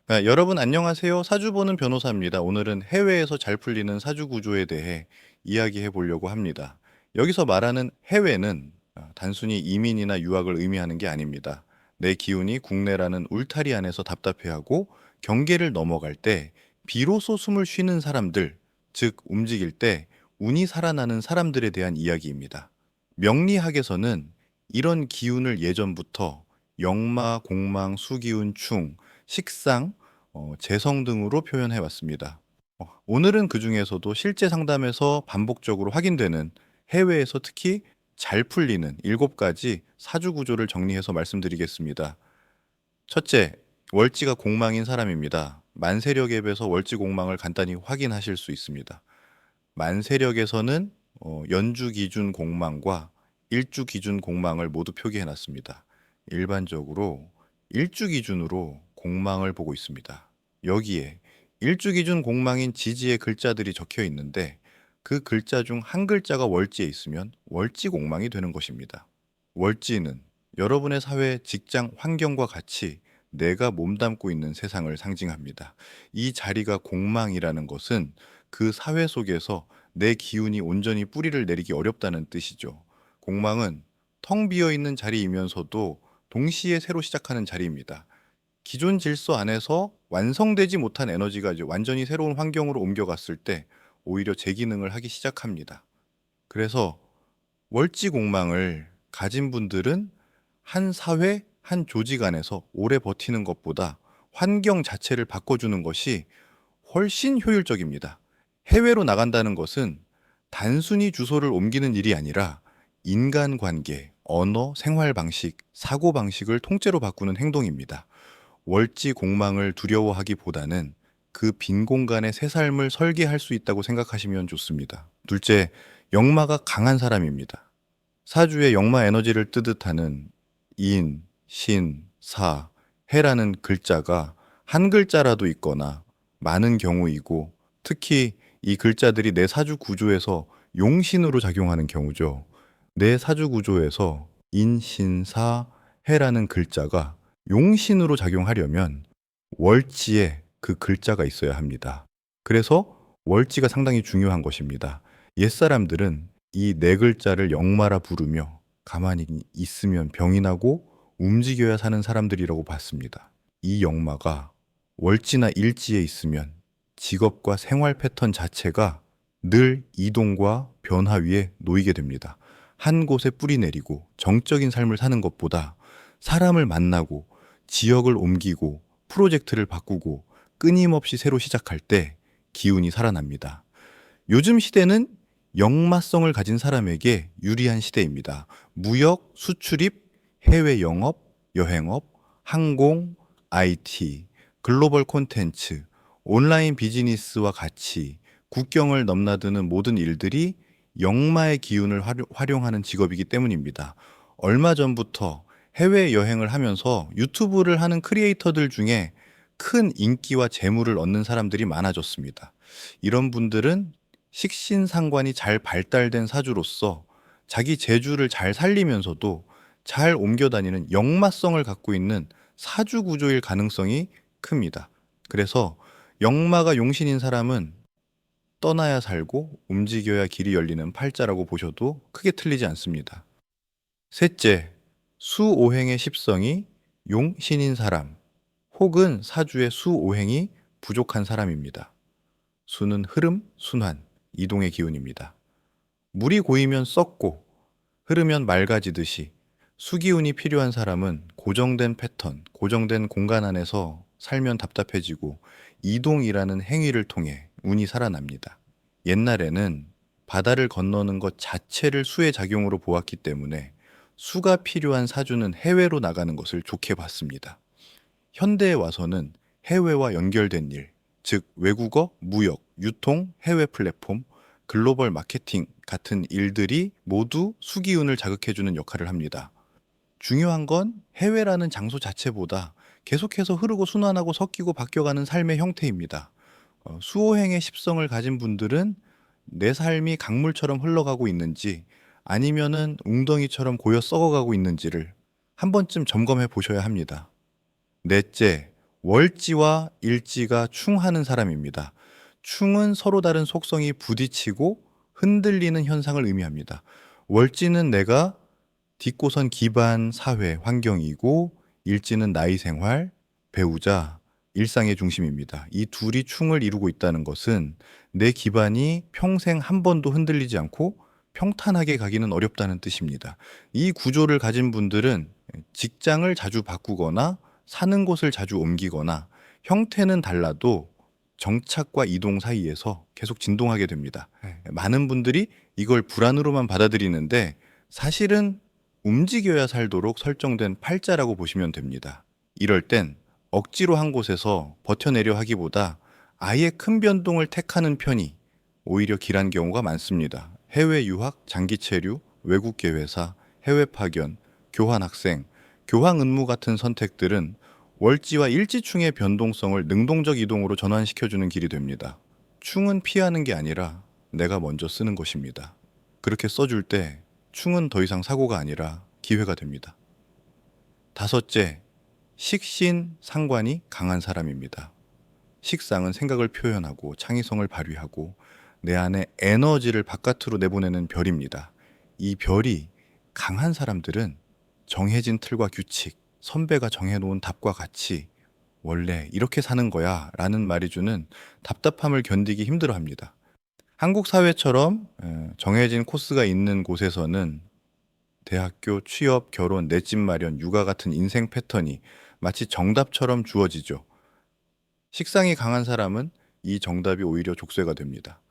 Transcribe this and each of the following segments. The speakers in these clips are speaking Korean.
네, 여러분 안녕하세요. 사주 보는 변호사입니다. 오늘은 해외에서 잘 풀리는 사주 구조에 대해 이야기해 보려고 합니다. 여기서 말하는 해외는 단순히 이민이나 유학을 의미하는 게 아닙니다. 내 기운이 국내라는 울타리 안에서 답답해하고 경계를 넘어갈 때 비로소 숨을 쉬는 사람들, 즉 움직일 때 운이 살아나는 사람들에 대한 이야기입니다. 명리학에서는 이런 기운을 예전부터 역마, 공망, 수기운, 충, 식상, 재성 등으로 표현해 왔습니다. 오늘은 그 중에서도 실제 상담에서 반복적으로 확인되는 해외에서 특히 잘 풀리는 7가지 사주 구조를 정리해서 말씀드리겠습니다. 첫째, 월지가 공망인 사람입니다. 만세력 앱에서 월지 공망을 간단히 확인하실 수 있습니다. 만세력에서는 연주 기준 공망과 일주 기준 공망을 모두 표기해 놨습니다. 일반적으로 일주 기준으로 공망을 보고 있습니다. 여기에 일주 기준 공망인 지지의 글자들이 적혀 있는데 그 글자 중 한 글자가 월지에 있으면 월지 공망이 되는 것입니다. 월지는 여러분의 사회, 직장, 환경과 같이 내가 몸담고 있는 세상을 상징합니다. 이 자리가 공망이라는 것은 그 사회 속에서 내 기운이 온전히 뿌리를 내리기 어렵다는 뜻이죠. 공망은 텅 비어 있는 자리이면서도 동시에 새로 시작하는 자리입니다. 기존 질서 안에서 완성되지 못한 에너지가 이제 완전히 새로운 환경으로 옮겨갔을 때 오히려 재기능을 하기 시작합니다. 그래서 월지 공망을 가진 분들은 한 사회, 한 조직 안에서 오래 버티는 것보다 환경 자체를 바꿔주는 것이 훨씬 효율적입니다. 해외로 나간다는 것은 단순히 주소를 옮기는 일이 아니라 인간관계, 언어, 생활 방식, 사고 방식을 통째로 바꾸는 행동입니다. 월지 공망을 두려워하기보다는 그 빈 공간에 새 삶을 설계할 수 있다고 생각하시면 좋습니다. 둘째, 역마가 강한 사람입니다. 사주의 역마 에너지를 뜨듯하는 인, 신, 사, 해라는 글자가 한 글자라도 있거나 많은 경우이고 특히 이 글자들이 내 사주 구조에서 용신으로 작용하는 경우죠. 내 사주 구조에서 인, 신, 사, 해라는 글자가 용신으로 작용하려면 월지에 그 글자가 있어야 합니다. 그래서 월지가 상당히 중요한 것입니다. 옛사람들은 이 네 글자를 역마라 부르며 가만히 있으면 병이 나고 움직여야 사는 사람들이라고 봤습니다. 이 역마가 월지나 일지에 있으면 직업과 생활 패턴 자체가 늘 이동과 변화 위에 놓이게 됩니다. 한 곳에 뿌리 내리고 정적인 삶을 사는 것보다 사람을 만나고 지역을 옮기고 프로젝트를 바꾸고 끊임없이 새로 시작할 때 기운이 살아납니다. 요즘 시대는 역마성을 가진 사람에게 유리한 시대입니다. 무역, 수출입, 해외 영업, 여행업, 항공, IT, 글로벌 콘텐츠, 온라인 비즈니스와 같이 국경을 넘나드는 모든 일들이 역마의 기운을 활용하는 직업이기 때문입니다. 얼마 전부터 해외 여행을 하면서 유튜브를 하는 크리에이터들 중에 큰 인기와 재물을 얻는 사람들이 많아졌습니다. 이런 분들은 식신상관이 잘 발달된 사주로서 자기 재주를 잘 살리면서도 잘 옮겨 다니는 역마성을 갖고 있는 사주 구조일 가능성이 큽니다. 그래서 역마가 용신인 사람은 떠나야 살고 움직여야 길이 열리는 팔자라고 보셔도 크게 틀리지 않습니다. 셋째, 수오행의 십성이 용신인 사람 혹은 사주의 수오행이 부족한 사람입니다. 수는 흐름, 순환, 이동의 기운입니다. 물이 고이면 썩고 흐르면 맑아지듯이 수기운이 필요한 사람은 고정된 패턴, 고정된 공간 안에서 살면 답답해지고 이동이라는 행위를 통해 운이 살아납니다. 옛날에는 바다를 건너는 것 자체를 수의 작용으로 보았기 때문에 수가 필요한 사주는 해외로 나가는 것을 좋게 봤습니다. 현대에 와서는 해외와 연결된 일, 즉 외국어, 무역, 유통, 해외 플랫폼, 글로벌 마케팅 같은 일들이 모두 수기운을 자극해주는 역할을 합니다. 중요한 건 해외라는 장소 자체보다 계속해서 흐르고 순환하고 섞이고 바뀌어가는 삶의 형태입니다. 수호행의 십성을 가진 분들은 내 삶이 강물처럼 흘러가고 있는지 아니면은 웅덩이처럼 고여 썩어가고 있는지를 한 번쯤 점검해 보셔야 합니다. 넷째, 월지와 일지가 충하는 사람입니다. 충은 서로 다른 속성이 부딪히고 흔들리는 현상을 의미합니다. 월지는 내가 딛고선 기반, 사회, 환경이고 일지는 나의 생활, 배우자, 일상의 중심입니다. 이 둘이 충을 이루고 있다는 것은 내 기반이 평생 한 번도 흔들리지 않고 평탄하게 가기는 어렵다는 뜻입니다. 이 구조를 가진 분들은 직장을 자주 바꾸거나 사는 곳을 자주 옮기거나 형태는 달라도 정착과 이동 사이에서 계속 진동하게 됩니다. 많은 분들이 이걸 불안으로만 받아들이는데 사실은 움직여야 살도록 설정된 팔자라고 보시면 됩니다. 이럴 땐 억지로 한 곳에서 버텨내려 하기보다 아예 큰 변동을 택하는 편이 오히려 길한 경우가 많습니다. 해외 유학, 장기 체류, 외국계 회사, 해외 파견, 교환 학생, 교황 근무 같은 선택들은 월지와 일지충의 변동성을 능동적 이동으로 전환시켜주는 길이 됩니다. 충은 피하는 게 아니라 내가 먼저 쓰는 것입니다. 그렇게 써줄 때 충은 더 이상 사고가 아니라 기회가 됩니다. 다섯째, 식신 상관이 강한 사람입니다. 식상은 생각을 표현하고 창의성을 발휘하고 내 안에 에너지를 바깥으로 내보내는 별입니다. 이 별이 강한 사람들은 정해진 틀과 규칙, 선배가 정해놓은 답과 같이 원래 이렇게 사는 거야 라는 말이 주는 답답함을 견디기 힘들어 합니다. 한국 사회처럼 정해진 코스가 있는 곳에서는 대학교, 취업, 결혼, 내 집 마련, 육아 같은 인생 패턴이 마치 정답처럼 주어지죠. 식상이 강한 사람은 이 정답이 오히려 족쇄가 됩니다.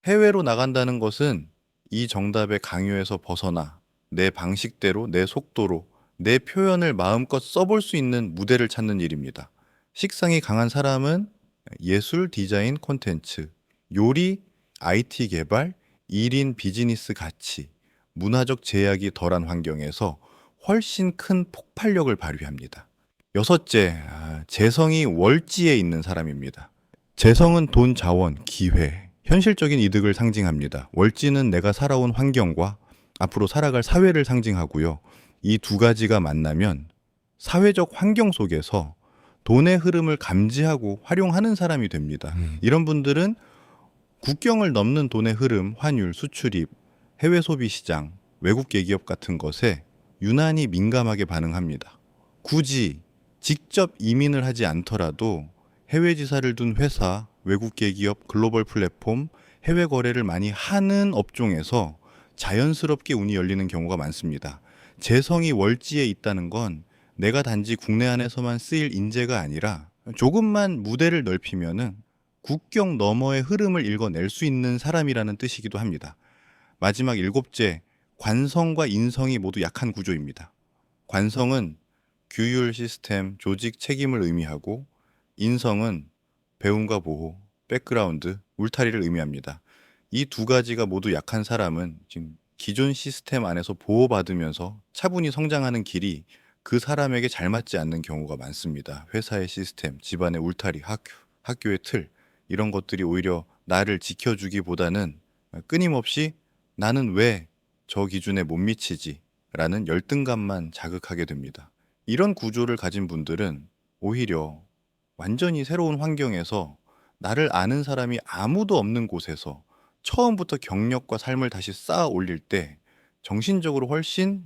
해외로 나간다는 것은 이 정답의 강요에서 벗어나 내 방식대로, 내 속도로, 내 표현을 마음껏 써볼 수 있는 무대를 찾는 일입니다. 식상이 강한 사람은 예술, 디자인, 콘텐츠, 요리, IT 개발, 1인 비즈니스 가치, 문화적 제약이 덜한 환경에서 훨씬 큰 폭발력을 발휘합니다. 여섯째, 재성이 월지에 있는 사람입니다. 재성은 돈, 자원, 기회, 현실적인 이득을 상징합니다. 월지는 내가 살아온 환경과 앞으로 살아갈 사회를 상징하고요. 이 두 가지가 만나면 사회적 환경 속에서 돈의 흐름을 감지하고 활용하는 사람이 됩니다. 이런 분들은 국경을 넘는 돈의 흐름, 환율, 수출입, 해외 소비 시장, 외국계 기업 같은 것에 유난히 민감하게 반응합니다. 굳이 직접 이민을 하지 않더라도 해외 지사를 둔 회사, 외국계 기업, 글로벌 플랫폼, 해외 거래를 많이 하는 업종에서 자연스럽게 운이 열리는 경우가 많습니다. 재성이 월지에 있다는 건 내가 단지 국내 안에서만 쓰일 인재가 아니라 조금만 무대를 넓히면은 국경 너머의 흐름을 읽어낼 수 있는 사람이라는 뜻이기도 합니다. 마지막 일곱째, 관성과 인성이 모두 약한 구조입니다. 관성은 규율, 시스템, 조직, 책임을 의미하고 인성은 배움과 보호, 백그라운드, 울타리를 의미합니다. 이 두 가지가 모두 약한 사람은 지금 기존 시스템 안에서 보호받으면서 차분히 성장하는 길이 그 사람에게 잘 맞지 않는 경우가 많습니다. 회사의 시스템, 집안의 울타리, 학교의 틀, 이런 것들이 오히려 나를 지켜주기보다는 끊임없이 나는 왜 저 기준에 못 미치지? 라는 열등감만 자극하게 됩니다. 이런 구조를 가진 분들은 오히려 완전히 새로운 환경에서 나를 아는 사람이 아무도 없는 곳에서 처음부터 경력과 삶을 다시 쌓아 올릴 때 정신적으로 훨씬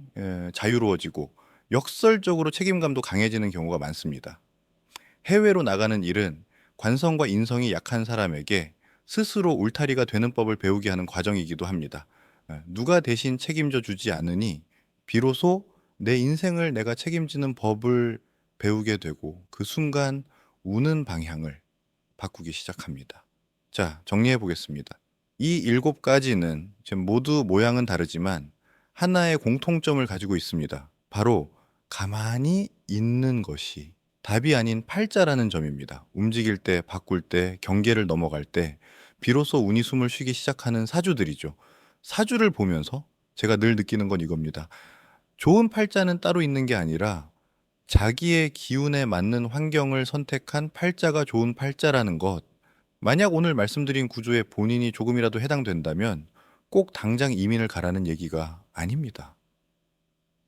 자유로워지고 역설적으로 책임감도 강해지는 경우가 많습니다. 해외로 나가는 일은 관성과 인성이 약한 사람에게 스스로 울타리가 되는 법을 배우게 하는 과정이기도 합니다. 누가 대신 책임져 주지 않으니 비로소 내 인생을 내가 책임지는 법을 배우게 되고 그 순간 우는 방향을 바꾸기 시작합니다. 자, 정리해 보겠습니다. 이 일곱 가지는 지금 모두 모양은 다르지만 하나의 공통점을 가지고 있습니다. 바로 가만히 있는 것이 답이 아닌 팔자라는 점입니다. 움직일 때, 바꿀 때, 경계를 넘어갈 때 비로소 운이 숨을 쉬기 시작하는 사주들이죠. 사주를 보면서 제가 늘 느끼는 건 이겁니다. 좋은 팔자는 따로 있는 게 아니라 자기의 기운에 맞는 환경을 선택한 팔자가 좋은 팔자라는 것. 만약 오늘 말씀드린 구조에 본인이 조금이라도 해당된다면 꼭 당장 이민을 가라는 얘기가 아닙니다.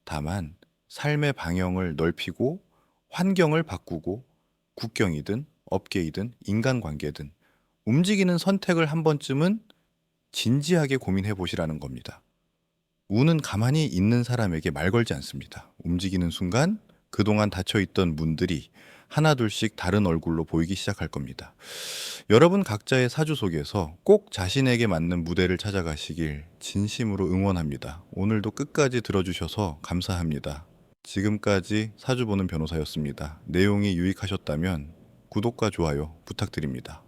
다만 삶의 방향을 넓히고 환경을 바꾸고 국경이든 업계이든 인간관계든 움직이는 선택을 한 번쯤은 진지하게 고민해 보시라는 겁니다. 운은 가만히 있는 사람에게 말 걸지 않습니다. 움직이는 순간 그동안 닫혀 있던 문들이 하나둘씩 다른 얼굴로 보이기 시작할 겁니다. 여러분 각자의 사주 속에서 꼭 자신에게 맞는 무대를 찾아가시길 진심으로 응원합니다. 오늘도 끝까지 들어주셔서 감사합니다. 지금까지 사주 보는 변호사였습니다. 내용이 유익하셨다면 구독과 좋아요 부탁드립니다.